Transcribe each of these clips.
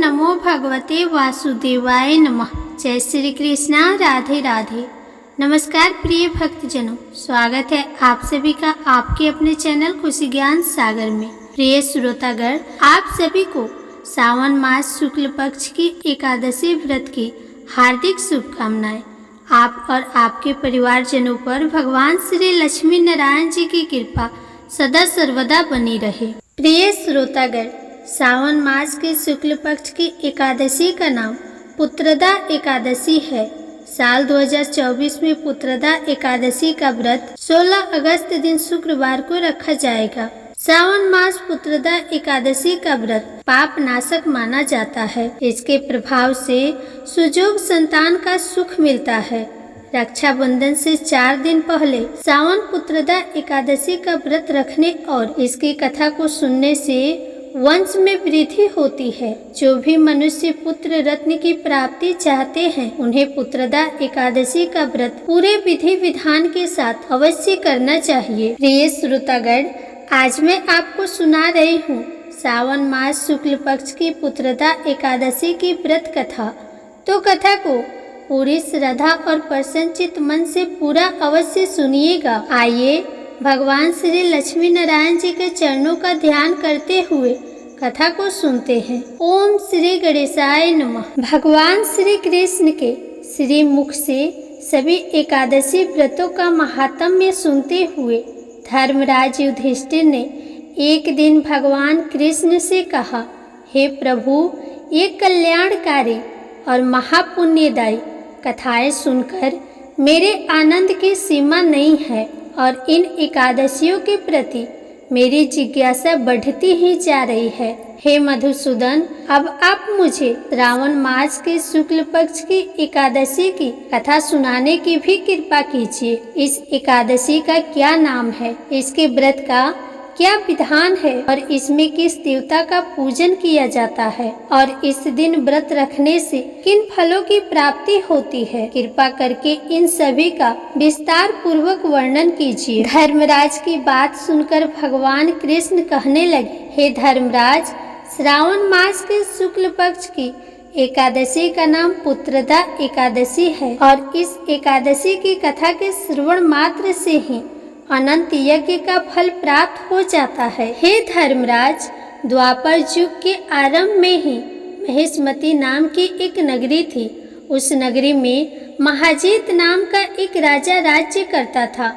नमो भगवते वासुदेवाय नमः। जय श्री कृष्णा, राधे राधे। नमस्कार प्रिय भक्तजनों, स्वागत है आप सभी का आपके अपने चैनल खुशी ज्ञान सागर में। प्रिय श्रोतागण, आप सभी को सावन मास शुक्ल पक्ष की एकादशी व्रत की हार्दिक शुभकामनाएं। आप और आपके परिवारजनों पर भगवान श्री लक्ष्मी नारायण जी की कृपा सदा सर्वदा बनी रहे। प्रिय श्रोतागण, सावन मास के शुक्ल पक्ष की एकादशी का नाम पुत्रदा एकादशी है। साल 2024 में पुत्रदा एकादशी का व्रत 16 अगस्त दिन शुक्रवार को रखा जाएगा। सावन मास पुत्रदा एकादशी का व्रत पाप नाशक माना जाता है। इसके प्रभाव से सुजोग संतान का सुख मिलता है। रक्षाबंधन से 4 दिन पहले सावन पुत्रदा एकादशी का व्रत रखने और इसकी कथा को सुनने से वंश में वृद्धि होती है। जो भी मनुष्य पुत्र रत्न की प्राप्ति चाहते हैं, उन्हें पुत्रदा एकादशी का व्रत पूरे विधि विधान के साथ अवश्य करना चाहिए। प्रिय श्रोतागण, आज मैं आपको सुना रही हूँ सावन मास शुक्ल पक्ष की पुत्रदा एकादशी की व्रत कथा। तो कथा को पूरी श्रद्धा और प्रसन्नचित मन से पूरा अवश्य सुनिएगा। आइए भगवान श्री लक्ष्मी नारायण जी के चरणों का ध्यान करते हुए कथा को सुनते हैं। ओम श्री गणेशाय नमः। भगवान श्री कृष्ण के श्री मुख से सभी एकादशी व्रतों का महात्म्य सुनते हुए धर्मराज युधिष्ठिर ने एक दिन भगवान कृष्ण से कहा, हे प्रभु, ये कल्याणकारी और महापुण्यदायी कथाएं सुनकर मेरे आनंद की सीमा नहीं है और इन एकादशियों के प्रति मेरी जिज्ञासा बढ़ती ही जा रही है। हे मधुसूदन, अब आप मुझे श्रावण मास के शुक्ल पक्ष की एकादशी की कथा सुनाने की भी कृपा कीजिए। इस एकादशी का क्या नाम है, इसके व्रत का क्या विधान है और इसमें किस देवता का पूजन किया जाता है और इस दिन व्रत रखने से किन फलों की प्राप्ति होती है। कृपा करके इन सभी का विस्तार पूर्वक वर्णन कीजिए। धर्मराज की बात सुनकर भगवान कृष्ण कहने लगे, हे धर्मराज, श्रावण मास के शुक्ल पक्ष की एकादशी का नाम पुत्रदा एकादशी है और इस एकादशी की कथा के श्रवण मात्र से ही अनंत यज्ञ का फल प्राप्त हो जाता है। हे धर्मराज, द्वापर युग के आरंभ में ही महेशमती नाम की एक नगरी थी। उस नगरी में महाजीत नाम का एक राजा राज्य करता था।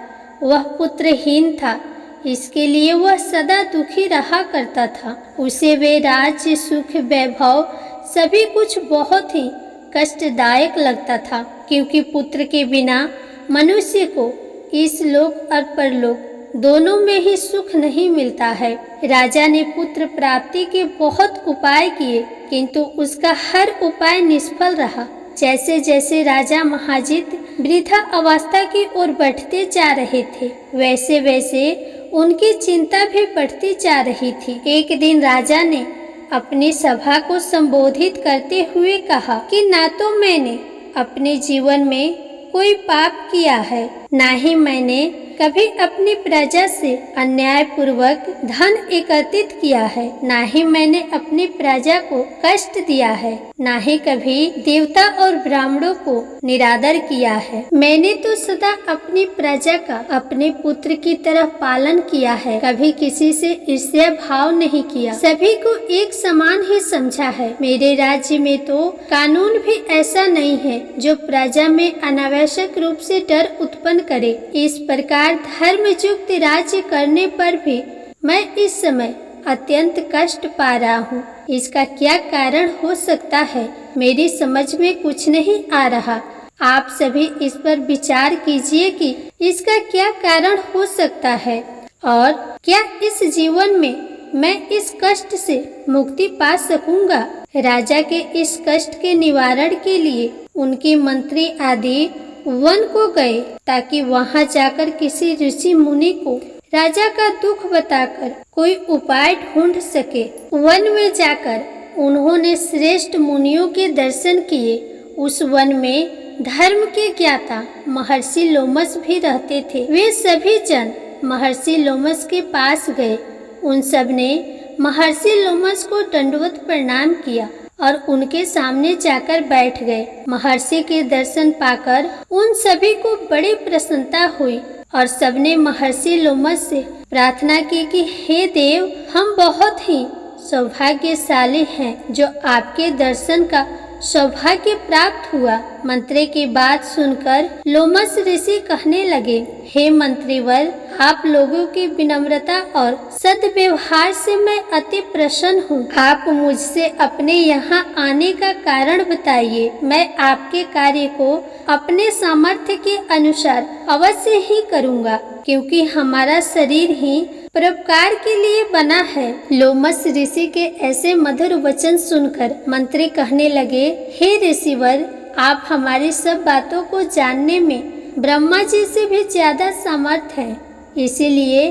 वह पुत्रहीन था, इसके लिए वह सदा दुखी रहा करता था। उसे वे राज्य, सुख, वैभव सभी कुछ बहुत ही कष्टदायक लगता था, क्योंकि पुत्र के बिना मनुष्य को इस लोक और परलोक दोनों में ही सुख नहीं मिलता है। राजा ने पुत्र प्राप्ति के बहुत उपाय किए, किंतु उसका हर उपाय निष्फल रहा। जैसे जैसे राजा महाजीत वृद्धा अवस्था की ओर बढ़ते जा रहे थे, वैसे वैसे उनकी चिंता भी बढ़ती जा रही थी। एक दिन राजा ने अपनी सभा को संबोधित करते हुए कहा कि ना तो मैंने अपने जीवन में कोई पाप किया है, ना ही मैंने कभी अपनी प्रजा से अन्याय पूर्वक धन एकत्रित किया है, ना ही मैंने अपनी प्रजा को कष्ट दिया है, ना ही कभी देवता और ब्राह्मणों को निरादर किया है। मैंने तो सदा अपनी प्रजा का अपने पुत्र की तरह पालन किया है, कभी किसी से ईर्ष्या भाव नहीं किया, सभी को एक समान ही समझा है। मेरे राज्य में तो कानून भी ऐसा नहीं है जो प्रजा में अनावश्यक रूप से डर उत्पन्न करे। इस प्रकार धर्मयुक्त राज्य करने पर भी मैं इस समय अत्यंत कष्ट पा रहा हूँ। इसका क्या कारण हो सकता है, मेरी समझ में कुछ नहीं आ रहा। आप सभी इस पर विचार कीजिए कि इसका क्या कारण हो सकता है और क्या इस जीवन में मैं इस कष्ट से मुक्ति पा सकूंगा। राजा के इस कष्ट के निवारण के लिए उनके मंत्री आदि वन को गए, ताकि वहां जाकर किसी ऋषि मुनि को राजा का दुख बताकर कोई उपाय ढूंढ सके। वन में जाकर उन्होंने श्रेष्ठ मुनियों के दर्शन किए। उस वन में धर्म के ज्ञाता महर्षि लोमस भी रहते थे। वे सभी जन महर्षि लोमस के पास गए। उन सब ने महर्षि लोमस को दंडवत प्रणाम किया और उनके सामने जाकर बैठ गए। महर्षि के दर्शन पाकर उन सभी को बड़ी प्रसन्नता हुई और सबने महर्षि लोमस से प्रार्थना की कि हे देव, हम बहुत ही सौभाग्यशाली हैं जो आपके दर्शन का सौभाग्य प्राप्त हुआ। मंत्री की बात सुनकर लोमस ऋषि कहने लगे, हे मंत्रीवर, आप लोगों की विनम्रता और सद्व्यवहार से मैं अति प्रसन्न हूँ। आप मुझसे अपने यहाँ आने का कारण बताइए। मैं आपके कार्य को अपने सामर्थ्य के अनुसार अवश्य ही करूँगा, क्योंकि हमारा शरीर ही परोपकार के लिए बना है। लोमस ऋषि के ऐसे मधुर वचन सुनकर मंत्री कहने लगे, हे ऋषिवर, आप हमारी सब बातों को जानने में ब्रह्मा जी से भी ज्यादा समर्थ हैं, इसीलिए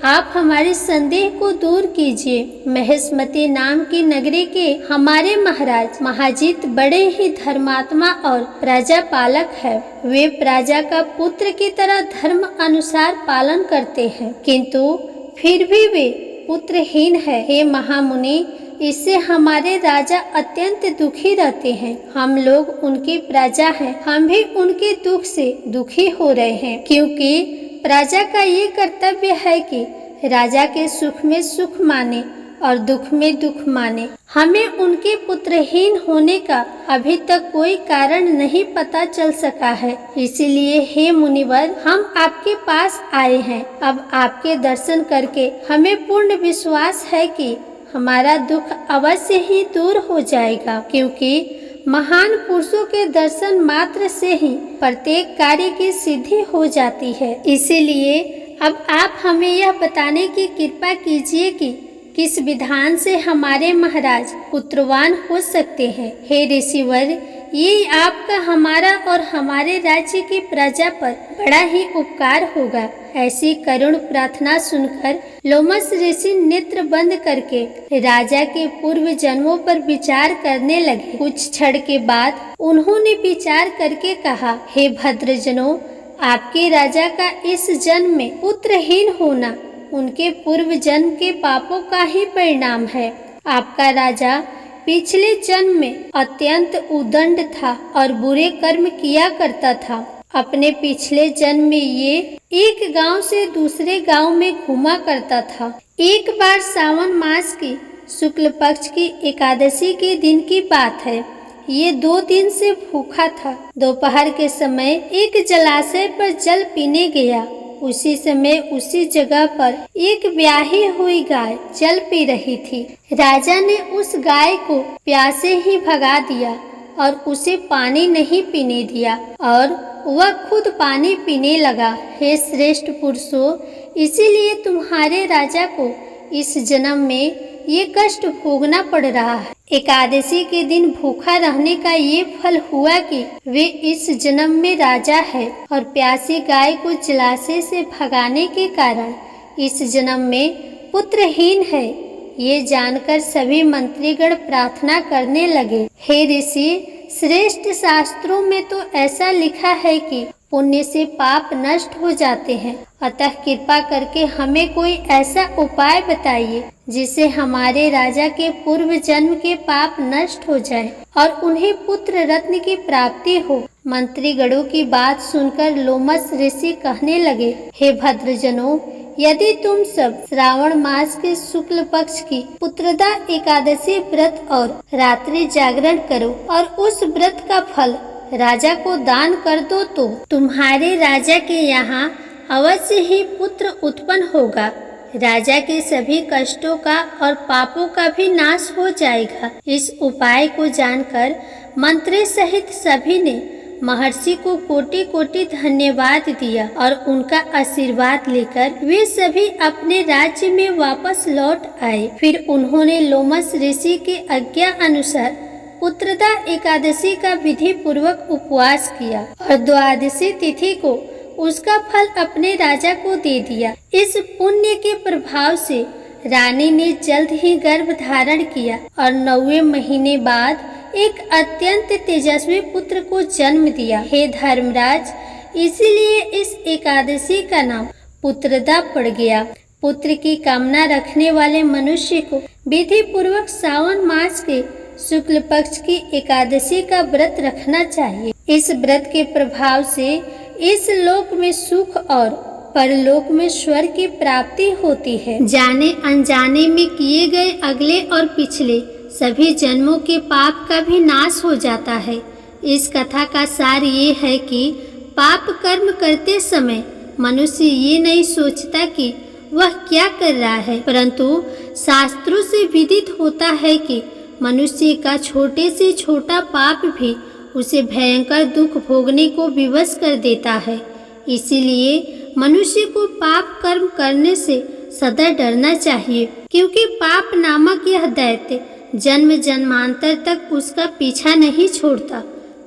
आप हमारे संदेह को दूर कीजिए। महेशमती नाम की नगरी के हमारे महाराज महाजीत बड़े ही धर्मात्मा और प्रजा पालक है। वे प्रजा का पुत्र की तरह धर्म अनुसार पालन करते हैं, किंतु फिर भी वे पुत्रहीन है। हे महामुनि, इससे हमारे राजा अत्यंत दुखी रहते हैं। हम लोग उनकी प्रजा हैं, हम भी उनके दुख से दुखी हो रहे हैं, क्योंकि प्रजा का ये कर्तव्य है कि राजा के सुख में सुख माने और दुख में दुख माने। हमें उनके पुत्रहीन होने का अभी तक कोई कारण नहीं पता चल सका है, इसीलिए हे मुनिवर, हम आपके पास आए हैं। अब आपके दर्शन करके हमें पूर्ण विश्वास है कि हमारा दुख अवश्य ही दूर हो जाएगा, क्योंकि महान पुरुषों के दर्शन मात्र से ही प्रत्येक कार्य की सिद्धि हो जाती है। इसीलिए अब आप हमें यह बताने की कृपा कीजिए कि किस विधान से हमारे महाराज पुत्रवान हो सकते हैं। हे ऋषिवर, ये आपका हमारा और हमारे राज्य की प्रजा पर बड़ा ही उपकार होगा। ऐसी करुण प्रार्थना सुनकर लोमस ऋषि नेत्र बंद करके राजा के पूर्व जन्मों पर विचार करने लगे। कुछ क्षण के बाद उन्होंने विचार करके कहा, हे भद्रजनों, आपके राजा का इस जन्म में पुत्रहीन होना उनके पूर्व जन्म के पापों का ही परिणाम है। आपका राजा पिछले जन्म में अत्यंत उदंड था और बुरे कर्म किया करता था। अपने पिछले जन्म में ये एक गांव से दूसरे गांव में घूमा करता था। एक बार सावन मास की शुक्ल पक्ष की एकादशी के दिन की बात है। ये 2 दिन से भूखा था। दोपहर के समय एक जलाशय पर जल पीने गया। उसी समय उसी जगह पर एक ब्याही हुई गाय जल पी रही थी। राजा ने उस गाय को प्यासे ही भगा दिया और उसे पानी नहीं पीने दिया और वह खुद पानी पीने लगा। हे श्रेष्ठ पुरुषों, इसीलिए तुम्हारे राजा को इस जन्म में ये कष्ट भोगना पड़ रहा है। एकादशी के दिन भूखा रहने का ये फल हुआ कि वे इस जन्म में राजा है और प्यासी गाय को जलाशय से भगाने के कारण इस जन्म में पुत्रहीन है। ये जानकर सभी मंत्रीगण प्रार्थना करने लगे, हे ऋषि, श्रेष्ठ शास्त्रों में तो ऐसा लिखा है कि पुण्य से पाप नष्ट हो जाते हैं, अतः कृपा करके हमें कोई ऐसा उपाय बताइए जिससे हमारे राजा के पूर्व जन्म के पाप नष्ट हो जाए और उन्हें पुत्र रत्न की प्राप्ति हो। मंत्रीगणों की बात सुनकर लोमस ऋषि कहने लगे, हे भद्रजनों, यदि तुम सब श्रावण मास के शुक्ल पक्ष की पुत्रदा एकादशी व्रत और रात्रि जागरण करो और उस व्रत का फल राजा को दान कर दो तो तुम्हारे राजा के यहाँ अवश्य ही पुत्र उत्पन्न होगा। राजा के सभी कष्टों का और पापों का भी नाश हो जाएगा। इस उपाय को जानकर मंत्री सहित सभी ने महर्षि को कोटि कोटि धन्यवाद दिया और उनका आशीर्वाद लेकर वे सभी अपने राज्य में वापस लौट आए। फिर उन्होंने लोमस ऋषि के आज्ञा अनुसार पुत्रदा एकादशी का विधि पूर्वक उपवास किया और द्वादशी तिथि को उसका फल अपने राजा को दे दिया। इस पुण्य के प्रभाव से रानी ने जल्द ही गर्भ धारण किया और 9वें महीने बाद एक अत्यंत तेजस्वी पुत्र को जन्म दिया। हे धर्मराज, इसीलिए इस एकादशी का नाम पुत्रदा पड़ गया। पुत्र की कामना रखने वाले मनुष्य को विधि पूर्वक सावन मास के शुक्ल पक्ष की एकादशी का व्रत रखना चाहिए। इस व्रत के प्रभाव से इस लोक में सुख और परलोक में स्वर्ग की प्राप्ति होती है। जाने अनजाने में किए गए अगले और पिछले सभी जन्मों के पाप का भी नाश हो जाता है। इस कथा का सार ये है कि पाप कर्म करते समय मनुष्य ये नहीं सोचता कि वह क्या कर रहा है, परंतु शास्त्रों से विदित होता है कि मनुष्य का छोटे से छोटा पाप भी उसे भयंकर दुख भोगने को विवश कर देता है। इसीलिए मनुष्य को पाप कर्म करने से सदा डरना चाहिए, क्योंकि पाप नामक यह दैत्य जन्म जन्मांतर तक उसका पीछा नहीं छोड़ता।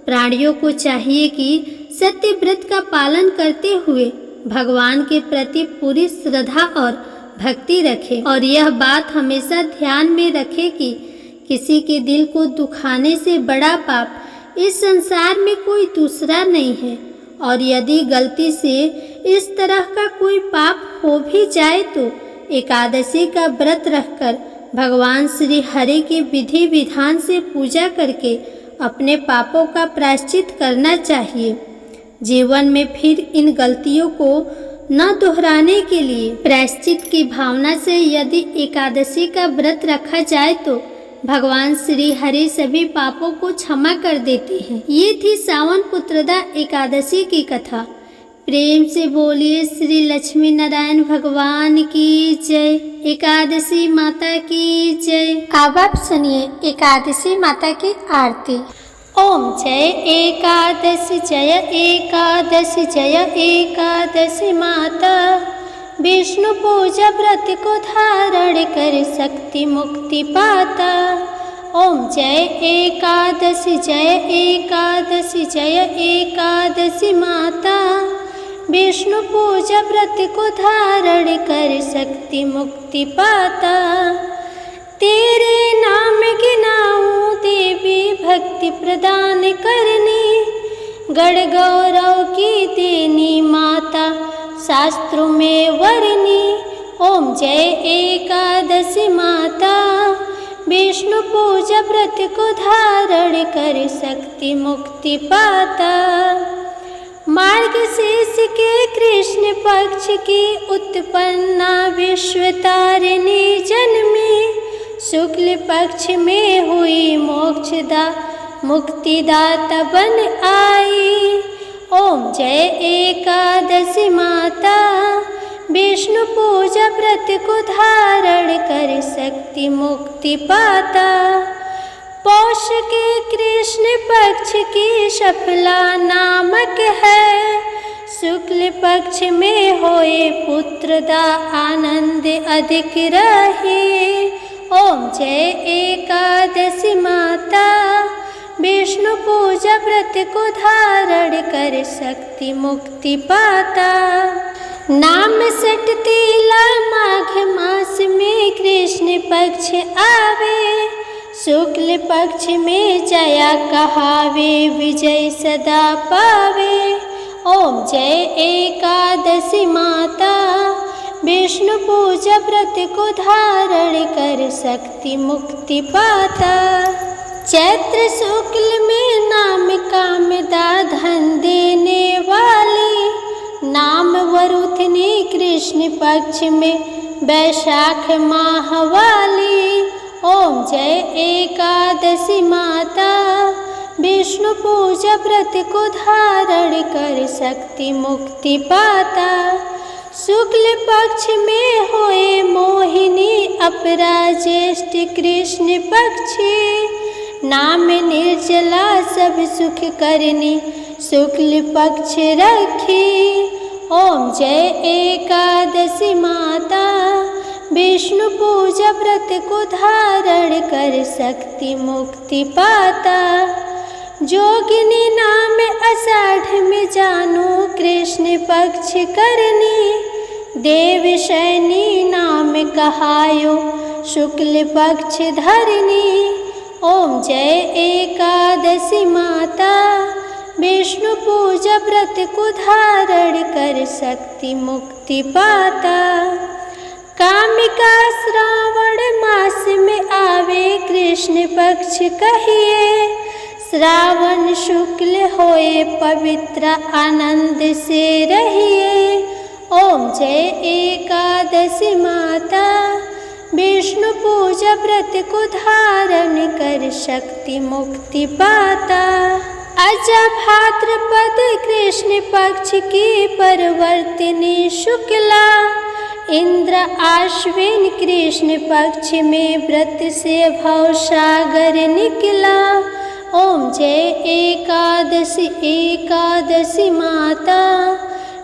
प्राणियों को चाहिए कि सत्य व्रत का पालन करते हुए भगवान के प्रति पूरी श्रद्धा और भक्ति रखें, और यह बात हमेशा ध्यान में रखें कि किसी के दिल को दुखाने से बड़ा पाप इस संसार में कोई दूसरा नहीं है। और यदि गलती से इस तरह का कोई पाप हो भी जाए तो एकादशी का व्रत रखकर भगवान श्री हरि की विधि विधान से पूजा करके अपने पापों का प्रायश्चित करना चाहिए। जीवन में फिर इन गलतियों को न दोहराने के लिए प्रायश्चित की भावना से यदि एकादशी का व्रत रखा जाए तो भगवान श्री हरि सभी पापों को क्षमा कर देते हैं। ये थी सावन पुत्रदा एकादशी की कथा। प्रेम से बोलिए श्री लक्ष्मी नारायण भगवान की जय। एकादशी माता की जय। अब आप सुनिए एकादशी माता की आरती। ओम जय एकादशी जय एकादशी जय एकादशी माता। विष्णु पूजा व्रत को धारण कर शक्ति मुक्ति पाता। ओम जय एकादशी जय एकादशी जय एकादशी माता। विष्णु पूजा व्रत को धारण कर शक्ति मुक्ति पाता। तेरे नाम गिनाऊं देवी भक्ति प्रदान करनी। गढ़ गौरव की देनी माता शास्त्रों में वर्णी। ओम जय एकादशी माता। विष्णु पूजा व्रत को धारण कर शक्ति मुक्ति पाता। मार्गशीर्ष के कृष्ण पक्ष की उत्पन्ना विश्व तारिणी जन्मी। शुक्ल पक्ष में हुई मोक्षदा मुक्तिदाता बन आई। ओम जय एकादशी माता। विष्णु पूजा व्रत को धारण कर शक्ति मुक्ति पाता। पौष के कृष्ण पक्ष की शफला नामक है। शुक्ल पक्ष में होए पुत्रदा आनंद अधिक रहे। ओम जय एकादशी माता। विष्णु पूजा व्रत को धारण कर शक्ति मुक्ति पाता। नाम सट तीला माघ मास में कृष्ण पक्ष आवे। शुक्ल पक्ष में जया कहावे विजय सदा पावे। ओम जय एकादशी माता। विष्णु पूजा व्रत को धारण कर शक्ति मुक्ति पाता। चैत्र शुक्ल में नाम कामदा धन देने वाली। नाम वरुथनी कृष्ण पक्ष में वैशाख माह वाली। ओम जय एकादशी माता। विष्णु पूजा व्रत को धारण कर शक्ति मुक्ति पाता। शुक्ल पक्ष में होए मोहिनी अपरा ज्येष्ठ कृष्ण पक्षी। नाम निर्जला सब सुख करनी शुक्ल पक्ष रखी। ओम जय एकादशी माता। विष्णु पूजा व्रत को धारण कर शक्ति मुक्ति पाता। जोगिनी नाम आषाढ़ में जानो कृष्ण पक्ष करनी। देव शैनी नाम कहायो शुक्ल पक्ष धरनी। ओम जय एकादशी माता। विष्णु पूजा व्रत को धारण कर शक्ति मुक्ति पाता। कामिका श्रावण मास में आवे कृष्ण पक्ष कहिए, श्रावण शुक्ल होए पवित्र आनंद से रहिए। ओम जय एकादशी माता, विष्णु पूजा व्रत को धारण कर शक्ति मुक्ति पाता। अजा भाद्रपद कृष्ण पक्ष की परवर्तिनी शुक्ला, इंद्र आश्विन कृष्ण पक्ष में व्रत से भव सागर निकला। ओम जय एकादशी एकादशी माता,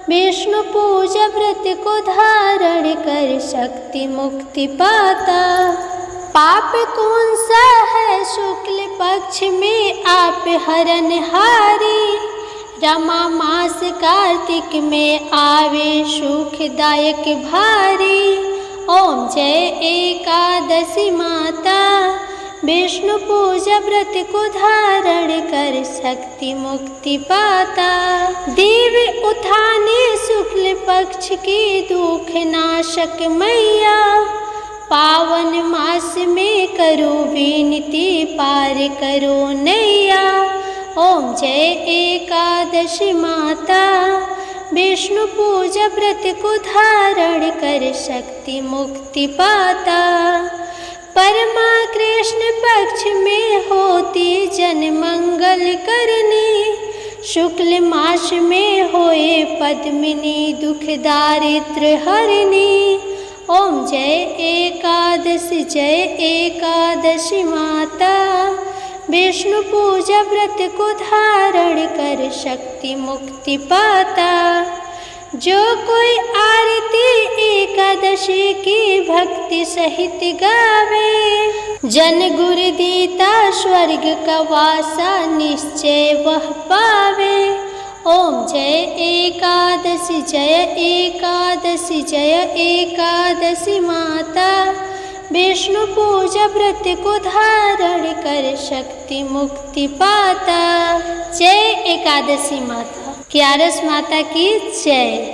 विष्णु पूजा व्रत को धारण कर शक्ति मुक्ति पाता। पाप कौन सा है शुक्ल पक्ष में आप हरनहारी, रमा मास कार्तिक में आवे सुखदायक भारी। ओम जय एकादशी माता, विष्णु पूजा व्रत को धारण कर शक्ति मुक्ति पाता। देव उठाने शुक्ल पक्ष की दुख नाशक मैया, पावन मास में करो विनती पार करो नैया। ओम जय एकादशी माता, विष्णु पूजा व्रत को धारण कर शक्ति मुक्ति पाता। परमा कृष्ण पक्ष में होती जन मंगल करनी, शुक्ल मास में होए पद्मिनी दुख दारिद्र हरनी। ओम जय एकादशी माता, विष्णु पूजा व्रत को धारण कर शक्ति मुक्ति पाता। जो कोई आरती एकादशी की भक्ति सहित गावे, जन गुरु दीता स्वर्ग का वासा निश्चय वह पावे। ओम जय एकादशी जय एकादशी माता, विष्णु पूजा व्रत को धारण कर शक्ति मुक्ति पाता। जय एकादशी माता, क्यारस माता की जय।